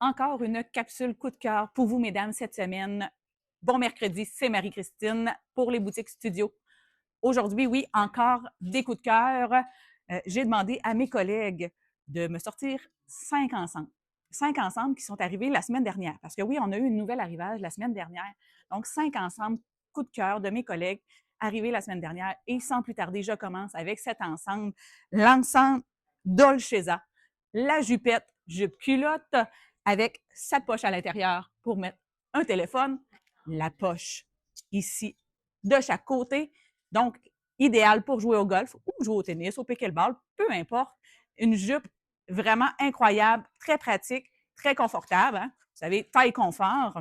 encore une capsule coup de cœur pour vous, mesdames, cette semaine. Bon mercredi, c'est Marie-Christine pour les boutiques studio. Aujourd'hui, oui, encore des coups de cœur. J'ai demandé à mes collègues de me sortir 5 ensembles. 5 ensembles qui sont arrivés la semaine dernière. Parce que oui, on a eu une nouvelle arrivage la semaine dernière. Donc, 5 ensembles, coup de cœur de mes collègues arrivés la semaine dernière. Et sans plus tarder, je commence avec cet ensemble. L'ensemble Dolceza. La jupette, jupe culotte avec sa poche à l'intérieur pour mettre un téléphone. La poche ici de chaque côté. Donc, idéal pour jouer au golf ou jouer au tennis, au pickleball, peu importe. Une jupe vraiment incroyable, très pratique, très confortable. Hein? Vous savez, taille confort,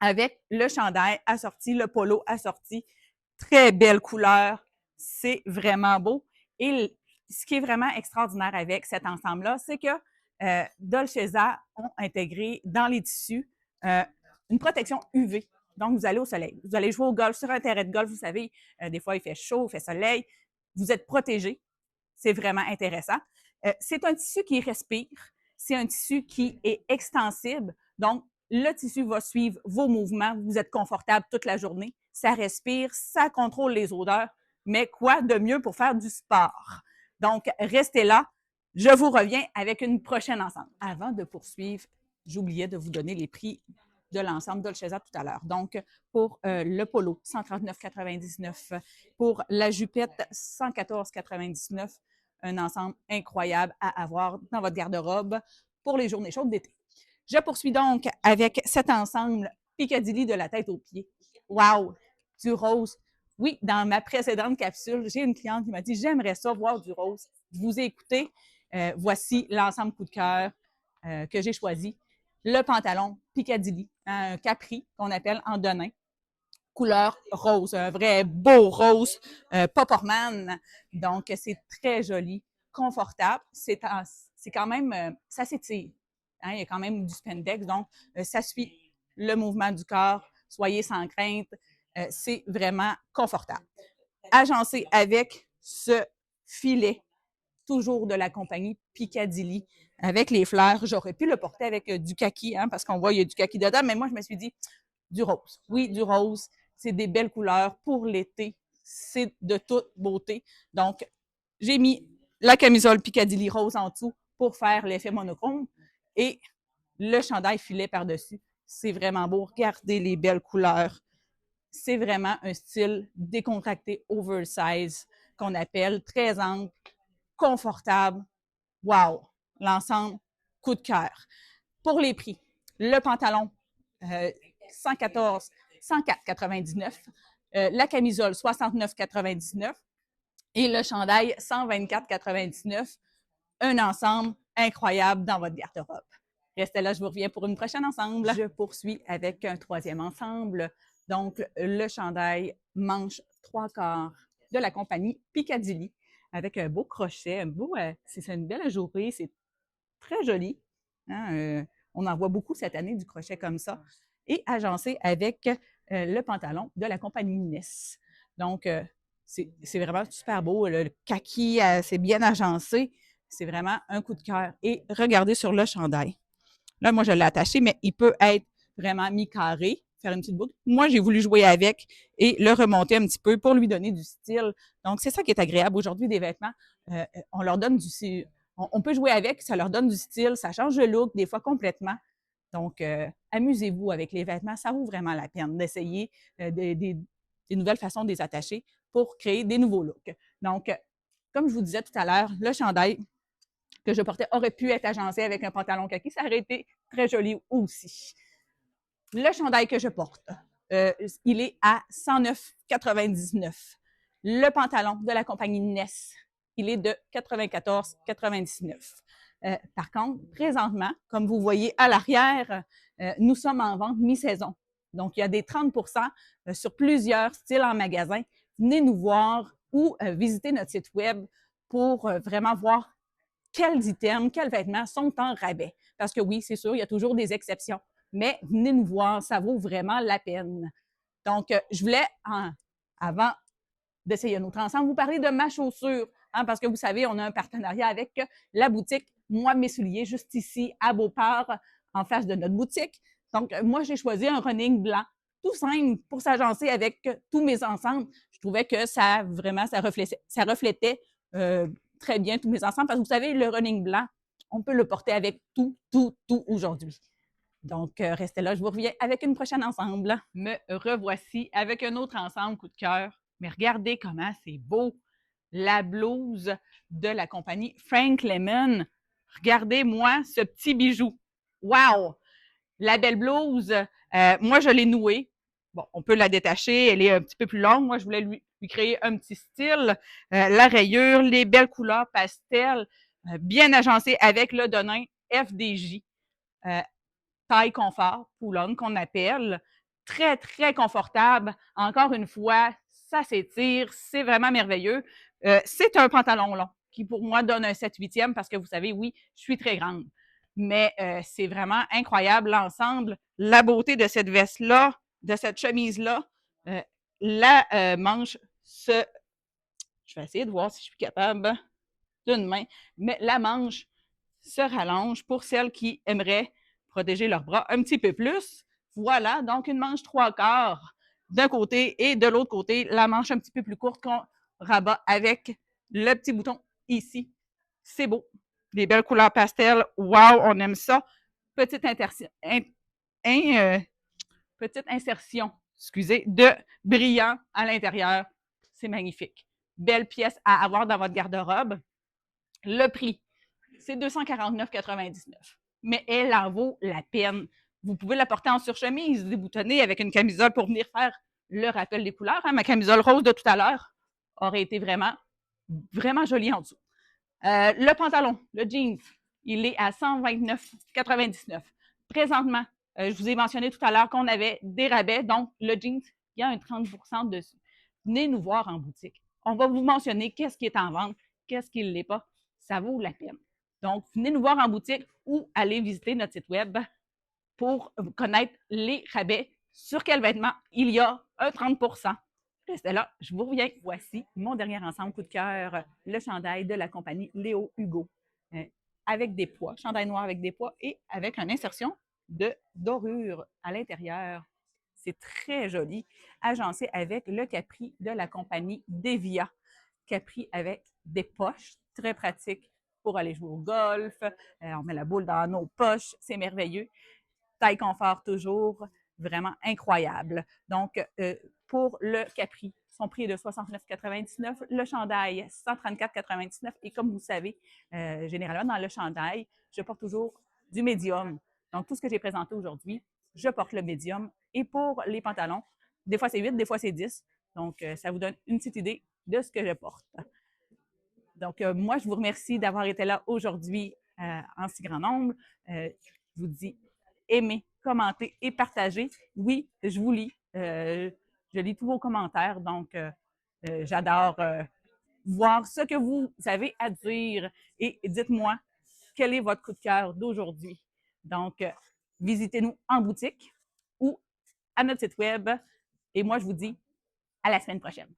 avec le chandail assorti, le polo assorti. Très belle couleur. C'est vraiment beau. Et ce qui est vraiment extraordinaire avec cet ensemble-là, c'est que Dolceza ont intégré dans les tissus une protection UV. Donc, vous allez au soleil. Vous allez jouer au golf sur un terrain de golf. Vous savez, des fois, il fait chaud, il fait soleil. Vous êtes protégé. C'est vraiment intéressant. C'est un tissu qui respire. C'est un tissu qui est extensible. Donc, le tissu va suivre vos mouvements. Vous êtes confortable toute la journée. Ça respire, ça contrôle les odeurs. Mais quoi de mieux pour faire du sport? Donc, restez là. Je vous reviens avec une prochaine ensemble. Avant de poursuivre, j'oubliais de vous donner les prix de l'ensemble Dolceza tout à l'heure. Donc, pour le polo, 139,99. Pour la jupette, 114,99. Un ensemble incroyable à avoir dans votre garde-robe pour les journées chaudes d'été. Je poursuis donc avec cet ensemble Piccadilly de la tête aux pieds. Wow! Du rose. Oui, dans ma précédente capsule, j'ai une cliente qui m'a dit « J'aimerais ça voir du rose. » Je vous ai écouté. Voici l'ensemble coup de cœur que j'ai choisi. Le pantalon Piccadilly, un capri qu'on appelle en denim, couleur rose, un vrai beau rose, Popperman. Donc, c'est très joli, confortable. C'est quand même, ça s'étire. Hein, il y a quand même du spandex, donc ça suit le mouvement du corps. Soyez sans crainte, c'est vraiment confortable. Agencé avec ce filet, toujours de la compagnie Piccadilly, avec les fleurs. J'aurais pu le porter avec du kaki, hein, parce qu'on voit il y a du kaki dedans, mais moi, je me suis dit, du rose. Oui, du rose. C'est des belles couleurs pour l'été. C'est de toute beauté. Donc, j'ai mis la camisole Piccadilly rose en dessous pour faire l'effet monochrome et le chandail filet par-dessus. C'est vraiment beau. Regardez les belles couleurs. C'est vraiment un style décontracté, oversize, qu'on appelle très ample, confortable. Wow! L'ensemble, coup de cœur. Pour les prix, le pantalon, 114, 104,99. La camisole, 69,99. Et le chandail, 124,99. Un ensemble incroyable dans votre garde-robe. Restez là, je vous reviens pour une prochaine ensemble. Je poursuis avec un troisième ensemble. Donc, le chandail manche 3/4 de la compagnie Piccadilly avec un beau crochet, c'est une belle ajourée, c'est très joli. Hein? On en voit beaucoup cette année du crochet comme ça. Et agencé avec le pantalon de la compagnie Ness. Donc, c'est vraiment super beau. Le kaki, c'est bien agencé. C'est vraiment un coup de cœur. Et regardez sur le chandail. Là, moi, je l'ai attaché, mais il peut être vraiment mi-carré, faire une petite boucle. Moi, j'ai voulu jouer avec et le remonter un petit peu pour lui donner du style. Donc, c'est ça qui est agréable. Aujourd'hui, des vêtements, on leur donne du... On peut jouer avec, ça leur donne du style, ça change le look, des fois complètement. Donc, amusez-vous avec les vêtements. Ça vaut vraiment la peine d'essayer des nouvelles façons de les attacher pour créer des nouveaux looks. Donc, comme je vous disais tout à l'heure, le chandail que je portais aurait pu être agencé avec un pantalon kaki. Ça aurait été très joli aussi. Le chandail que je porte, il est à 109,99. Le pantalon de la compagnie Ness, il est de 94,99. Par contre, présentement, comme vous voyez à l'arrière, nous sommes en vente mi-saison. Donc, il y a des 30 sur plusieurs styles en magasin. Venez nous voir ou visitez notre site web pour vraiment voir quels items, quels vêtements sont en rabais. Parce que oui, c'est sûr, il y a toujours des exceptions. Mais venez nous voir, ça vaut vraiment la peine. Donc, je voulais, avant d'essayer un autre ensemble, vous parler de ma chaussure. Hein, parce que vous savez, on a un partenariat avec la boutique Moi, mes souliers, juste ici, à Beauport, en face de notre boutique. Donc, moi, j'ai choisi un running blanc, tout simple, pour s'agencer avec tous mes ensembles. Je trouvais que ça reflétait très bien tous mes ensembles. Parce que vous savez, le running blanc, on peut le porter avec tout aujourd'hui. Donc, restez là, je vous reviens avec une prochaine ensemble. Me revoici avec un autre ensemble coup de cœur. Mais regardez comment c'est beau. La blouse de la compagnie Frank Lemon. Regardez-moi ce petit bijou. Wow! La belle blouse, moi, je l'ai nouée. Bon, on peut la détacher, elle est un petit peu plus longue. Moi, je voulais lui créer un petit style. La rayure, les belles couleurs pastel, bien agencées avec le Denain FDJ. Taille confort, pull-on qu'on appelle. Très, très confortable. Encore une fois, ça s'étire, c'est vraiment merveilleux. C'est un pantalon long qui, pour moi, donne un 7/8e parce que vous savez, oui, je suis très grande. Mais c'est vraiment incroyable l'ensemble, la beauté de cette veste-là, de cette chemise-là. La manche se... Je vais essayer de voir si je suis capable d'une main. Mais la manche se rallonge pour celles qui aimeraient protéger leurs bras un petit peu plus. Voilà, donc une manche 3/4 d'un côté et de l'autre côté, la manche un petit peu plus courte qu'on rabat avec le petit bouton ici. C'est beau. Des belles couleurs pastel. Wow, on aime ça. Petite, petite insertion, excusez, de brillant à l'intérieur. C'est magnifique. Belle pièce à avoir dans votre garde-robe. Le prix, c'est 249,99. Mais elle en vaut la peine. Vous pouvez la porter en surchemise, déboutonnée avec une camisole pour venir faire le rappel des couleurs. Hein. Ma camisole rose de tout à l'heure aurait été vraiment, vraiment jolie en dessous. Le pantalon, le jeans, il est à 129,99. Présentement, je vous ai mentionné tout à l'heure qu'on avait des rabais, donc le jeans, il y a un 30% dessus. Venez nous voir en boutique. On va vous mentionner qu'est-ce qui est en vente, qu'est-ce qui ne l'est pas. Ça vaut la peine. Donc, venez nous voir en boutique ou allez visiter notre site web pour connaître les rabais. Sur quel vêtement il y a un 30%. Restez là, je vous reviens. Voici mon dernier ensemble coup de cœur, le chandail de la compagnie Léo Hugo, avec des pois, chandail noir avec des pois et avec une insertion de dorure à l'intérieur. C'est très joli, agencé avec le capri de la compagnie Devia. Capri avec des poches, très pratique pour aller jouer au golf. On met la boule dans nos poches, c'est merveilleux. Taille confort toujours, vraiment incroyable. Donc, pour le Capri, son prix est de 69,99. Le chandail, 134,99. Et comme vous savez, généralement, dans le chandail, je porte toujours du médium. Donc, tout ce que j'ai présenté aujourd'hui, je porte le médium. Et pour les pantalons, des fois c'est 8, des fois c'est 10. Donc, ça vous donne une petite idée de ce que je porte. Donc, moi, je vous remercie d'avoir été là aujourd'hui en si grand nombre. Je vous dis aimez, commentez et partagez. Oui, je vous lis. Je lis tous vos commentaires, donc j'adore voir ce que vous avez à dire et dites-moi quel est votre coup de cœur d'aujourd'hui. Donc, visitez-nous en boutique ou à notre site web. Et moi, je vous dis à la semaine prochaine.